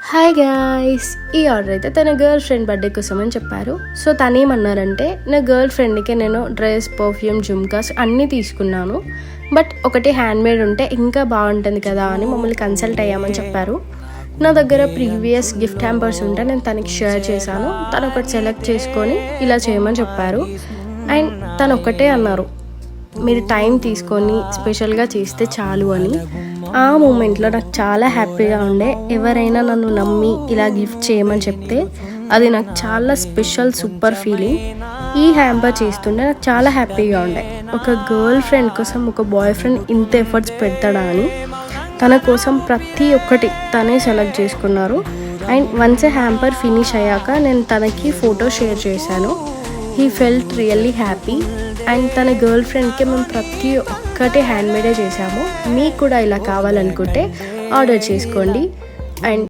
Hi guys, ఈ order అయితే తన గర్ల్ ఫ్రెండ్ బర్త్డే కోసం అని చెప్పారు. సో తనేమన్నారంటే నా గర్ల్ ఫ్రెండ్కి నేను డ్రెస్, పర్ఫ్యూమ్, జుమ్కాస్ అన్నీ తీసుకున్నాను, బట్ ఒకటి హ్యాండ్మేడ్ ఉంటే ఇంకా బాగుంటుంది కదా అని మమ్మల్ని కన్సల్ట్ అయ్యామని చెప్పారు. నా దగ్గర ప్రీవియస్ గిఫ్ట్ హ్యాంపర్స్ ఉంటే నేను తనకి షేర్ చేశాను. తను ఒకటి సెలెక్ట్ చేసుకొని ఇలా చేయమని చెప్పారు. అండ్ తను ఒక్కటే అన్నారు, మీరు టైం తీసుకొని స్పెషల్గా చేస్తే చాలు అని. ఆ మూమెంట్లో నాకు చాలా హ్యాపీగా ఉండే. ఎవరైనా నన్ను నమ్మి ఇలా గిఫ్ట్ చేయమని చెప్తే అది నాకు చాలా స్పెషల్, సూపర్ ఫీలింగ్. ఈ హ్యాంపర్ చేస్తుంటే నాకు చాలా హ్యాపీగా ఉండే. ఒక గర్ల్ ఫ్రెండ్ కోసం ఒక బాయ్ ఫ్రెండ్ ఇంత ఎఫర్ట్స్ పెడతాడా అని తన కోసం ప్రతి ఒక్కటి తనే సెలెక్ట్ చేసుకున్నారు. అండ్ వన్స్ హ్యాంపర్ ఫినిష్ అయ్యాక నేను తనకి ఫోటో షేర్ చేశాను. He felt really happy. And తన గర్ల్ ఫ్రెండ్కి మేము ప్రతి ఒక్కటి హ్యాండ్మేడే చేసాము. మీకు కూడా ఇలా కావాలనుకుంటే ఆర్డర్ చేసుకోండి. అండ్